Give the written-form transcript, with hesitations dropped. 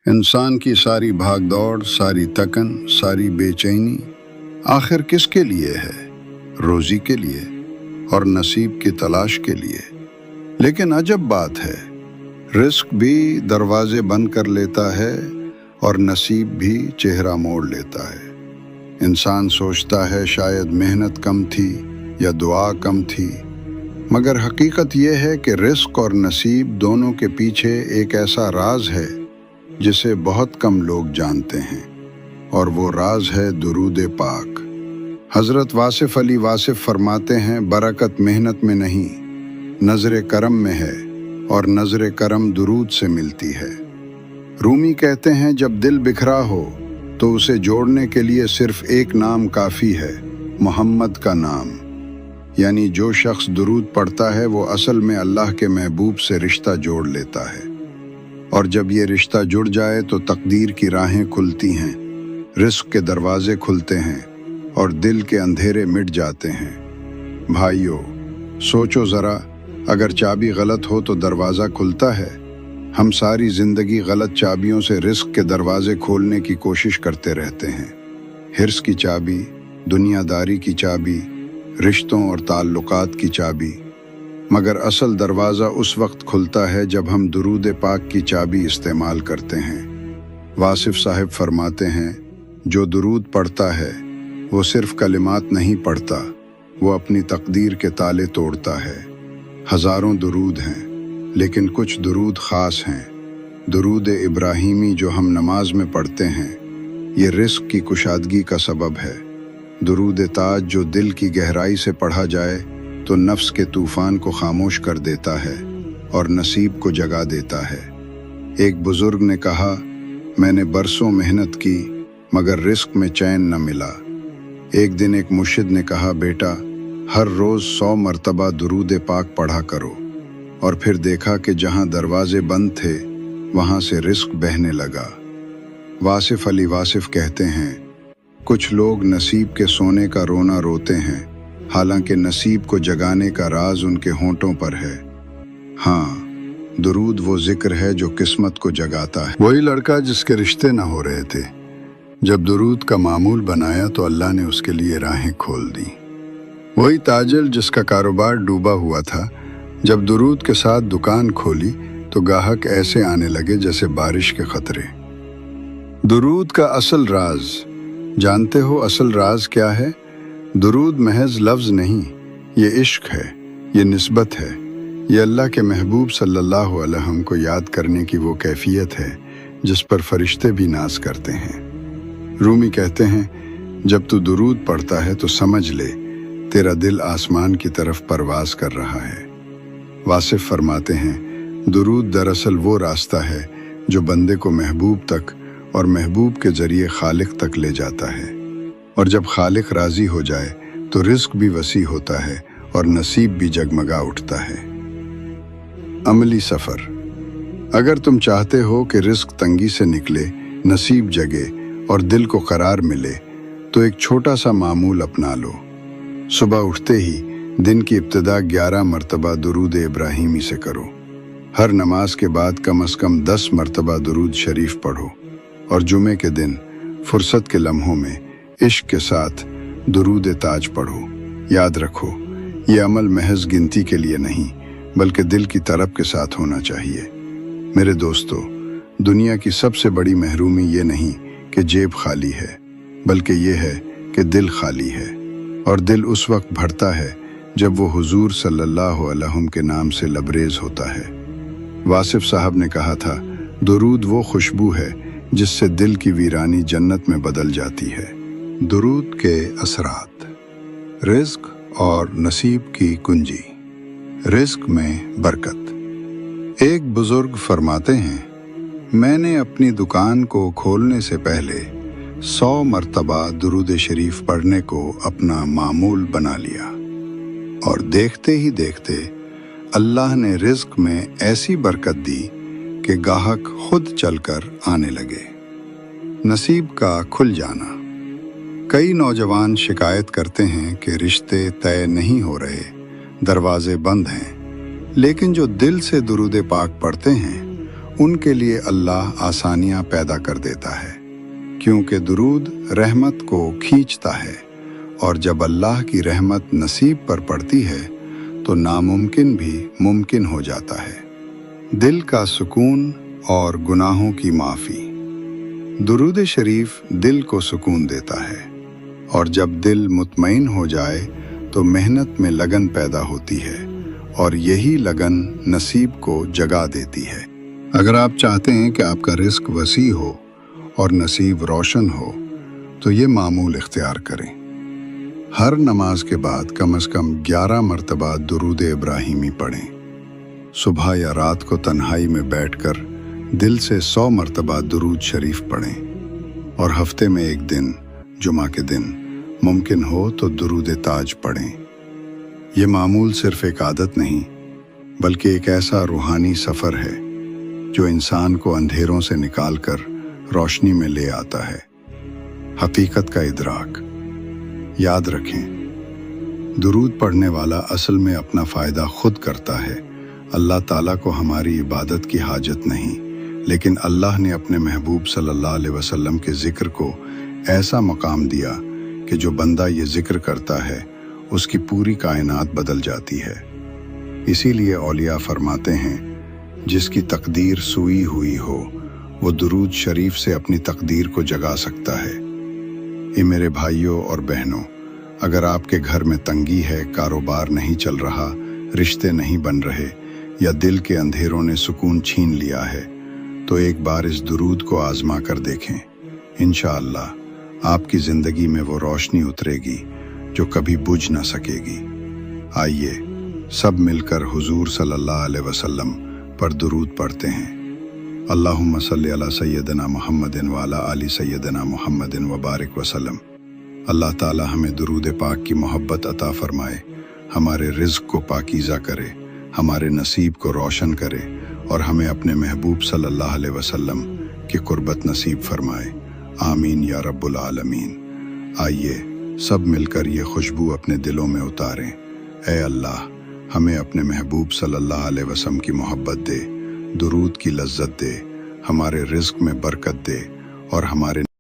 انسان کی ساری بھاگ دوڑ، ساری تکن، ساری بے چینی آخر کس کے لیے ہے؟ روزی کے لیے اور نصیب کی تلاش کے لیے۔ لیکن عجب بات ہے، رزق بھی دروازے بند کر لیتا ہے اور نصیب بھی چہرہ موڑ لیتا ہے۔ انسان سوچتا ہے شاید محنت کم تھی یا دعا کم تھی، مگر حقیقت یہ ہے کہ رزق اور نصیب دونوں کے پیچھے ایک ایسا راز ہے جسے بہت کم لوگ جانتے ہیں، اور وہ راز ہے درود پاک۔ حضرت واصف علی واصف فرماتے ہیں، برکت محنت میں نہیں، نظر کرم میں ہے، اور نظر کرم درود سے ملتی ہے۔ رومی کہتے ہیں، جب دل بکھرا ہو تو اسے جوڑنے کے لیے صرف ایک نام کافی ہے، محمد کا نام۔ یعنی جو شخص درود پڑھتا ہے وہ اصل میں اللہ کے محبوب سے رشتہ جوڑ لیتا ہے، اور جب یہ رشتہ جڑ جائے تو تقدیر کی راہیں کھلتی ہیں، رزق کے دروازے کھلتے ہیں اور دل کے اندھیرے مٹ جاتے ہیں۔ بھائیو، سوچو ذرا، اگر چابی غلط ہو تو دروازہ کھلتا ہے؟ ہم ساری زندگی غلط چابیوں سے رزق کے دروازے کھولنے کی کوشش کرتے رہتے ہیں۔ حرص کی چابی، دنیا داری کی چابی، رشتوں اور تعلقات کی چابی۔ مگر اصل دروازہ اس وقت کھلتا ہے جب ہم درود پاک کی چابی استعمال کرتے ہیں۔ واصف صاحب فرماتے ہیں، جو درود پڑھتا ہے وہ صرف کلمات نہیں پڑھتا، وہ اپنی تقدیر کے تالے توڑتا ہے۔ ہزاروں درود ہیں، لیکن کچھ درود خاص ہیں۔ درود ابراہیمی جو ہم نماز میں پڑھتے ہیں، یہ رزق کی کشادگی کا سبب ہے۔ درود تاج جو دل کی گہرائی سے پڑھا جائے تو نفس کے طوفان کو خاموش کر دیتا ہے اور نصیب کو جگا دیتا ہے۔ ایک بزرگ نے کہا، میں نے برسوں محنت کی مگر رزق میں چین نہ ملا۔ ایک دن ایک مرشد نے کہا، بیٹا، ہر روز 100 مرتبہ درود پاک پڑھا کرو، اور پھر دیکھا کہ جہاں دروازے بند تھے وہاں سے رزق بہنے لگا۔ واصف علی واصف کہتے ہیں، کچھ لوگ نصیب کے سونے کا رونا روتے ہیں، حالانکہ نصیب کو جگانے کا راز ان کے ہونٹوں پر ہے۔ ہاں، درود وہ ذکر ہے جو قسمت کو جگاتا ہے۔ وہی لڑکا جس کے رشتے نہ ہو رہے تھے، جب درود کا معمول بنایا تو اللہ نے اس کے لیے راہیں کھول دیں۔ وہی تاجر جس کا کاروبار ڈوبا ہوا تھا، جب درود کے ساتھ دکان کھولی تو گاہک ایسے آنے لگے جیسے بارش کے قطرے۔ درود کا اصل راز جانتے ہو؟ اصل راز کیا ہے؟ درود محض لفظ نہیں، یہ عشق ہے، یہ نسبت ہے، یہ اللہ کے محبوب صلی اللہ علیہ وسلم کو یاد کرنے کی وہ کیفیت ہے جس پر فرشتے بھی ناز کرتے ہیں۔ رومی کہتے ہیں، جب تو درود پڑھتا ہے تو سمجھ لے تیرا دل آسمان کی طرف پرواز کر رہا ہے۔ واصف فرماتے ہیں، درود دراصل وہ راستہ ہے جو بندے کو محبوب تک اور محبوب کے ذریعے خالق تک لے جاتا ہے، اور جب خالق راضی ہو جائے تو رزق بھی وسیع ہوتا ہے اور نصیب بھی جگمگا اٹھتا ہے۔ عملی سفر۔ اگر تم چاہتے ہو کہ رزق تنگی سے نکلے، نصیب جگے اور دل کو قرار ملے، تو ایک چھوٹا سا معمول اپنا لو۔ صبح اٹھتے ہی دن کی ابتدا 11 مرتبہ درود ابراہیمی سے کرو۔ ہر نماز کے بعد کم از کم 10 مرتبہ درود شریف پڑھو، اور جمعے کے دن فرصت کے لمحوں میں عشق کے ساتھ درود تاج پڑھو۔ یاد رکھو، یہ عمل محض گنتی کے لیے نہیں بلکہ دل کی طرب کے ساتھ ہونا چاہیے۔ میرے دوستو، دنیا کی سب سے بڑی محرومی یہ نہیں کہ جیب خالی ہے، بلکہ یہ ہے کہ دل خالی ہے، اور دل اس وقت بھرتا ہے جب وہ حضور صلی اللہ علیہ وسلم کے نام سے لبریز ہوتا ہے۔ واصف صاحب نے کہا تھا، درود وہ خوشبو ہے جس سے دل کی ویرانی جنت میں بدل جاتی ہے۔ درود کے اثرات۔ رزق اور نصیب کی کنجی۔ رزق میں برکت۔ ایک بزرگ فرماتے ہیں، میں نے اپنی دکان کو کھولنے سے پہلے 100 مرتبہ درود شریف پڑھنے کو اپنا معمول بنا لیا، اور دیکھتے ہی دیکھتے اللہ نے رزق میں ایسی برکت دی کہ گاہک خود چل کر آنے لگے۔ نصیب کا کھل جانا۔ کئی نوجوان شکایت کرتے ہیں کہ رشتے طے نہیں ہو رہے، دروازے بند ہیں، لیکن جو دل سے درود پاک پڑھتے ہیں ان کے لیے اللہ آسانیاں پیدا کر دیتا ہے، کیونکہ درود رحمت کو کھینچتا ہے، اور جب اللہ کی رحمت نصیب پر پڑتی ہے تو ناممکن بھی ممکن ہو جاتا ہے۔ دل کا سکون اور گناہوں کی معافی۔ درود شریف دل کو سکون دیتا ہے، اور جب دل مطمئن ہو جائے تو محنت میں لگن پیدا ہوتی ہے، اور یہی لگن نصیب کو جگا دیتی ہے۔ اگر آپ چاہتے ہیں کہ آپ کا رزق وسیع ہو اور نصیب روشن ہو تو یہ معمول اختیار کریں۔ ہر نماز کے بعد کم از کم 11 مرتبہ درود ابراہیمی پڑھیں۔ صبح یا رات کو تنہائی میں بیٹھ کر دل سے 100 مرتبہ درود شریف پڑھیں، اور ہفتے میں ایک دن جمعہ کے دن ممکن ہو تو درود تاج پڑھیں۔ یہ معمول صرف ایک عادت نہیں بلکہ ایک ایسا روحانی سفر ہے جو انسان کو اندھیروں سے نکال کر روشنی میں لے آتا ہے۔ حقیقت کا ادراک۔ یاد رکھیں، درود پڑھنے والا اصل میں اپنا فائدہ خود کرتا ہے۔ اللہ تعالیٰ کو ہماری عبادت کی حاجت نہیں، لیکن اللہ نے اپنے محبوب صلی اللہ علیہ وسلم کے ذکر کو ایسا مقام دیا کہ جو بندہ یہ ذکر کرتا ہے اس کی پوری کائنات بدل جاتی ہے۔ اسی لیے اولیاء فرماتے ہیں، جس کی تقدیر سوئی ہوئی ہو وہ درود شریف سے اپنی تقدیر کو جگا سکتا ہے۔ یہ میرے بھائیوں اور بہنوں، اگر آپ کے گھر میں تنگی ہے، کاروبار نہیں چل رہا، رشتے نہیں بن رہے، یا دل کے اندھیروں نے سکون چھین لیا ہے، تو ایک بار اس درود کو آزما کر دیکھیں۔ انشاءاللہ آپ کی زندگی میں وہ روشنی اترے گی جو کبھی بجھ نہ سکے گی۔ آئیے سب مل کر حضور صلی اللہ علیہ وسلم پر درود پڑھتے ہیں۔ اللہم صلی علی سیدنا محمد وعلی آل سیدنا محمد وبارک وسلم۔ اللہ تعالی ہمیں درود پاک کی محبت عطا فرمائے، ہمارے رزق کو پاکیزہ کرے، ہمارے نصیب کو روشن کرے، اور ہمیں اپنے محبوب صلی اللہ علیہ وسلم کی قربت نصیب فرمائے۔ آمین یا رب العالمین۔ آئیے سب مل کر یہ خوشبو اپنے دلوں میں اتاریں۔ اے اللہ، ہمیں اپنے محبوب صلی اللہ علیہ وسلم کی محبت دے، درود کی لذت دے، ہمارے رزق میں برکت دے، اور ہمارے